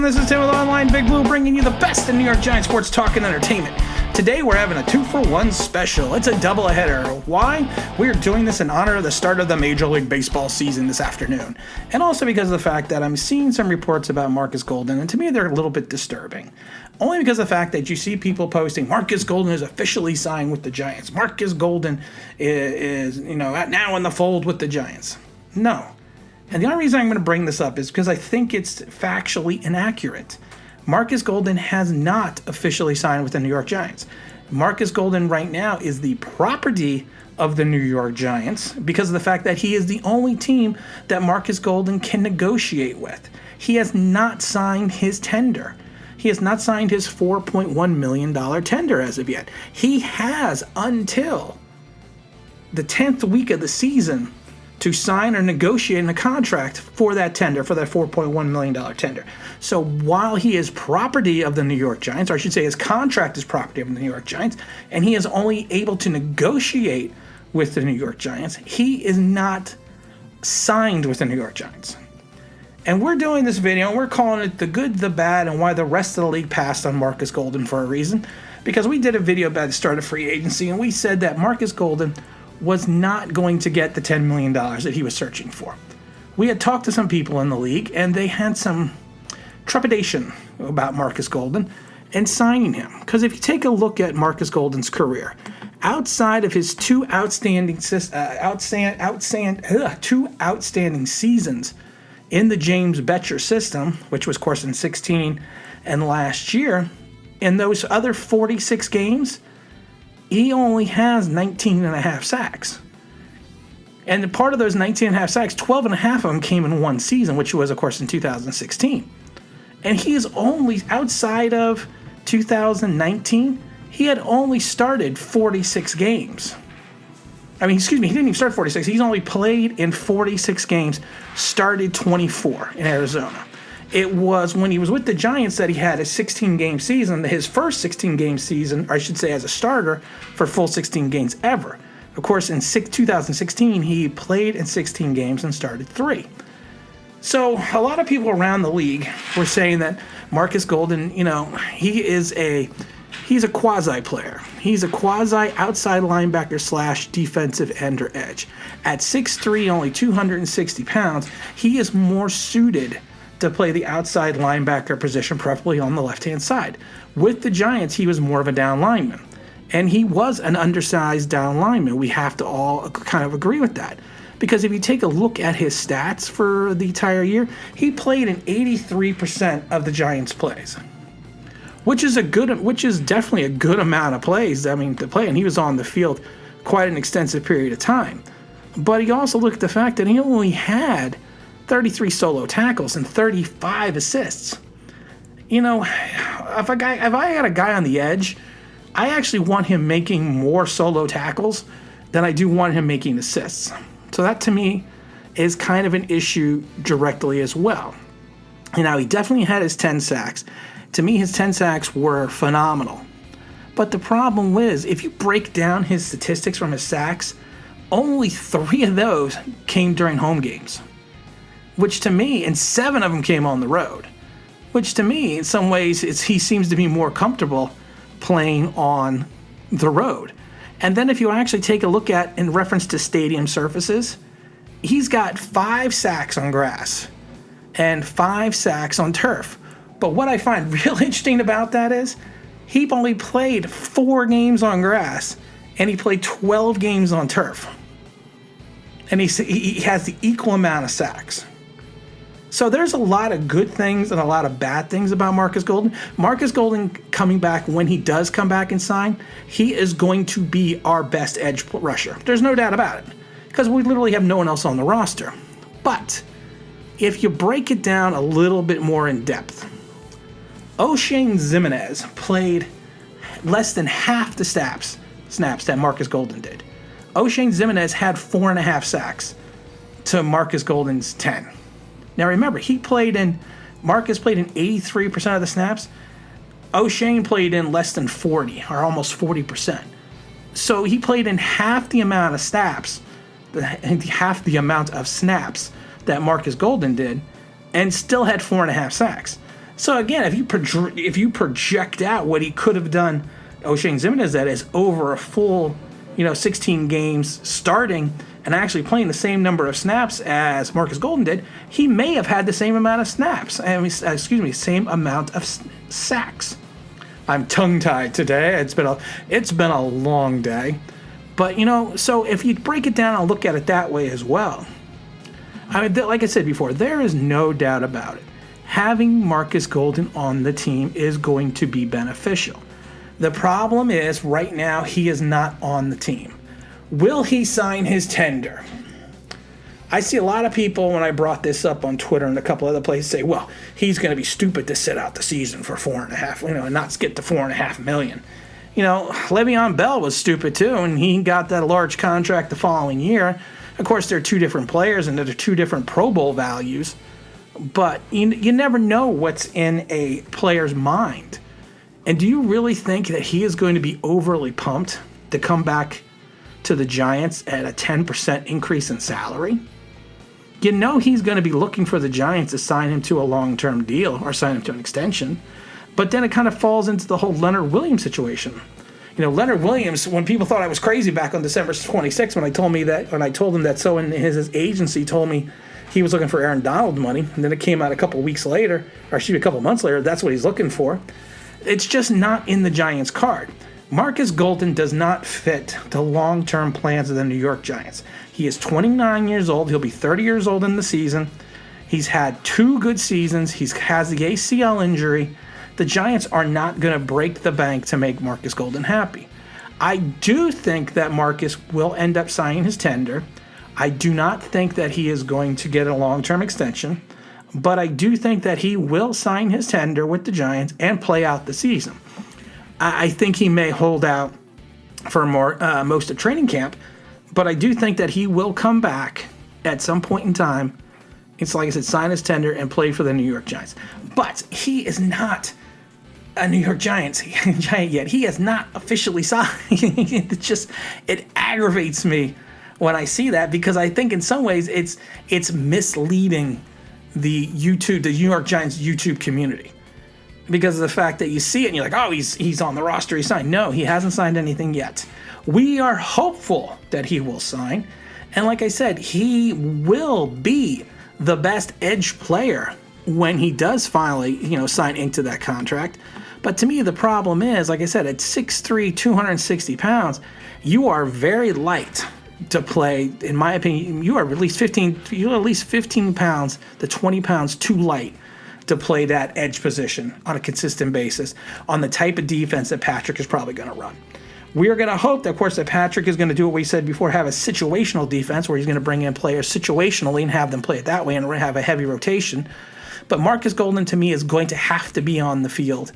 This is Tim with Online Big Blue, bringing you the best in New York Giants sports talk and entertainment. Today we're having a 2-for-1 special. It's a doubleheader. Why? We're doing this in honor of the start of the Major League Baseball season this afternoon. And also because of the fact that I'm seeing some reports about Markus Golden, and to me they're a little bit disturbing. Only because of the fact that you see people posting, Markus Golden is officially signed with the Giants. Markus Golden is now in the fold with the Giants. No. And the only reason I'm going to bring this up is because I think it's factually inaccurate. Markus Golden has not officially signed with the New York Giants. Markus Golden right now is the property of the New York Giants because of the fact that he is the only team that Markus Golden can negotiate with. He has not signed his tender. He has not signed his $4.1 million tender as of yet. He has until the 10th week of the season to sign or negotiate a contract for that tender, for that $4.1 million tender. So while he is property of the New York Giants, or I should say his contract is property of the New York Giants, and he is only able to negotiate with the New York Giants, he is not signed with the New York Giants. And we're doing this video, and we're calling it the good, the bad, and why the rest of the league passed on Markus Golden for a reason. Because we did a video about the start of free agency, and we said that Markus Golden was not going to get the $10 million that he was searching for. We had talked to some people in the league, and they had some trepidation about Markus Golden and signing him. Because if you take a look at Markus Golden's career, outside of his two outstanding seasons in the James Bettcher system, which was, of course, in 16 and last year, in those other 46 games, he only has 19 and a half sacks. And part of those 19 and a half sacks, 12 and a half of them came in one season, which was, of course, in 2016. And he is only, outside of 2019, he had only started 46 games. He didn't even start 46. He's only played in 46 games, started 24 in Arizona. It was when he was with the Giants that he had a 16-game season, his first 16-game season, or I should say as a starter, for full 16 games ever. Of course, in 2016, he played in 16 games and started 3. So a lot of people around the league were saying that Markus Golden, he's a quasi player. He's a quasi outside linebacker / defensive end or edge. At 6'3", only 260 pounds, he is more suited to play the outside linebacker position, preferably on the left-hand side. With the Giants, he was more of a down lineman. And he was an undersized down lineman. We have to all kind of agree with that. Because if you take a look at his stats for the entire year, he played in 83% of the Giants' plays. Which is definitely a good amount of plays, to play. And he was on the field quite an extensive period of time. But he also looked at the fact that he only had 33 solo tackles and 35 assists. If I had a guy on the edge, I actually want him making more solo tackles than I do want him making assists. So that to me is kind of an issue directly as well. Now, he definitely had his 10 sacks. To me, his 10 sacks were phenomenal. But the problem is, if you break down his statistics from his sacks, only 3 of those came during home games. Which to me, and 7 of them came on the road. Which to me, in some ways, he seems to be more comfortable playing on the road. And then if you actually take a look at, in reference to stadium surfaces, he's got 5 sacks on grass and 5 sacks on turf. But what I find real interesting about that is he only played 4 games on grass and he played 12 games on turf. And he has the equal amount of sacks. So there's a lot of good things and a lot of bad things about Markus Golden. Markus Golden coming back, when he does come back and sign, he is going to be our best edge rusher. There's no doubt about it, because we literally have no one else on the roster. But if you break it down a little bit more in depth, Oshane Ximines played less than half the snaps that Markus Golden did. Oshane Ximines had 4.5 sacks to Markus Golden's 10. Now remember, Markus played in 83% of the snaps. Oshane played in less than 40, or almost 40%. So he played in half the amount of snaps that Markus Golden did, and still had 4.5 sacks. So again, if you project out what he could have done, O'Shane Ximines, that is, over a full 16 games starting and actually playing the same number of snaps as Markus Golden did, he may have had the same amount of snaps. Same amount of sacks. I'm tongue-tied today. It's been a long day. But, so if you break it down and look at it that way as well, I mean, like I said before, there is no doubt about it. Having Markus Golden on the team is going to be beneficial. The problem is, right now, he is not on the team. Will he sign his tender? I see a lot of people, when I brought this up on Twitter and a couple other places, say, well, he's going to be stupid to sit out the season for and not get to $4.5 million. Le'Veon Bell was stupid too, and he got that large contract the following year. Of course, they're two different players, and they're two different Pro Bowl values. But you never know what's in a player's mind. And do you really think that he is going to be overly pumped to come back to the Giants at a 10% increase in salary? He's going to be looking for the Giants to sign him to a long-term deal or sign him to an extension. But then it kind of falls into the whole Leonard Williams situation. Leonard Williams, when people thought I was crazy back on December 26th when I told him that, so in his agency told me he was looking for Aaron Donald money, and then it came out a couple months later, that's what he's looking for. It's just not in the Giants' card. Markus Golden does not fit the long-term plans of the New York Giants. He is 29 years old. He'll be 30 years old in the season. He's had 2 good seasons. He has the ACL injury. The Giants are not going to break the bank to make Markus Golden happy. I do think that Markus will end up signing his tender. I do not think that he is going to get a long-term extension, but I do think that he will sign his tender with the Giants and play out the season. I think he may hold out for most of training camp, but I do think that he will come back at some point in time. It's like I said, sign his tender and play for the New York Giants. But he is not a New York Giant yet. He has not officially signed. It aggravates me when I see that, because I think in some ways it's misleading the New York Giants YouTube community, because of the fact that you see it and you're like, oh, he's on the roster, he signed. No, he hasn't signed anything yet. We are hopeful that he will sign, and like I said, he will be the best edge player when he does finally sign into that contract. But to me, the problem is, like I said, at 6'3", 260 pounds, you are very light to play. In my opinion, you are at least 15 pounds to 20 pounds too light to play that edge position on a consistent basis on the type of defense that Patrick is probably going to run. We are going to hope that, of course, that Patrick is going to do what we said before, have a situational defense where he's going to bring in players situationally and have them play it that way and have a heavy rotation. But Markus Golden, to me, is going to have to be on the field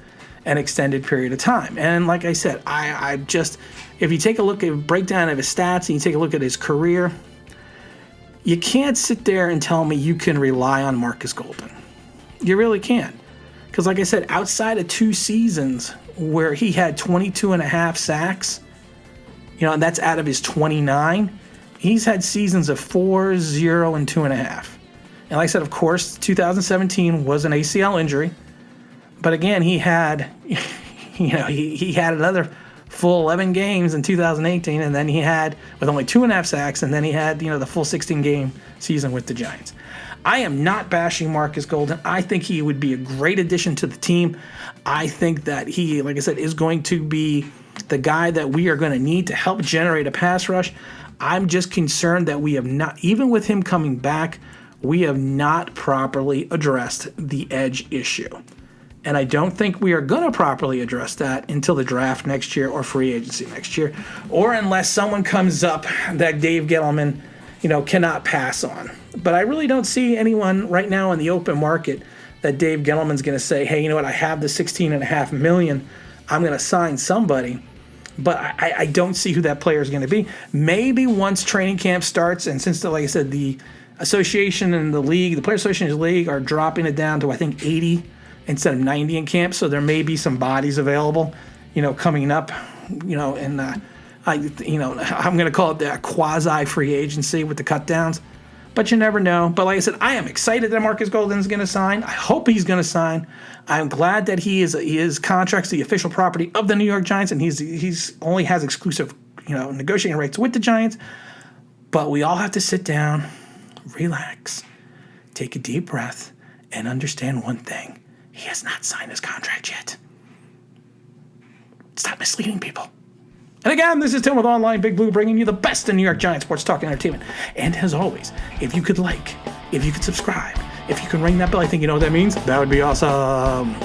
an extended period of time. And like I said, I just, if you take a look at a breakdown of his stats and you take a look at his career, you can't sit there and tell me you can rely on Markus Golden. You really can't. Because like I said, outside of 2 seasons where he had 22 and a half sacks, and that's out of his 29, he's had seasons of 4, 0, and 2.5. And like I said, of course, 2017 was an ACL injury. But again, he had, he had another full 11 games in 2018, and then he had, with only 2.5 sacks, and then he had, the full 16-game season with the Giants. I am not bashing Markus Golden. I think he would be a great addition to the team. I think that he, like I said, is going to be the guy that we are going to need to help generate a pass rush. I'm just concerned that we have not, even with him coming back, we have not properly addressed the edge issue. And I don't think we are going to properly address that until the draft next year or free agency next year, or unless someone comes up that Dave Gettleman, cannot pass on. But I really don't see anyone right now in the open market that Dave Gettleman's going to say, hey, you know what, I have the $16.5 million, I'm going to sign somebody. But I don't see who that player is going to be. Maybe once training camp starts, and since, like I said, the association and the league, the Player Association League, are dropping it down to, I think, 80 instead of 90 in camp, so there may be some bodies available, coming up, and I'm going to call it the quasi free agency with the cut downs. but you never know. But like I said, I am excited that Markus Golden is going to sign. I hope he's going to sign. I'm glad that his contract's the official property of the New York Giants, and he's only has exclusive negotiating rights with the Giants. But we all have to sit down, relax, take a deep breath, and understand one thing: he has not signed his contract yet. Stop misleading people. And again, this is Tim with Online Big Blue, bringing you the best in New York Giants sports talk and entertainment. And as always, if you could subscribe, if you could ring that bell, I think you know what that means. That would be awesome.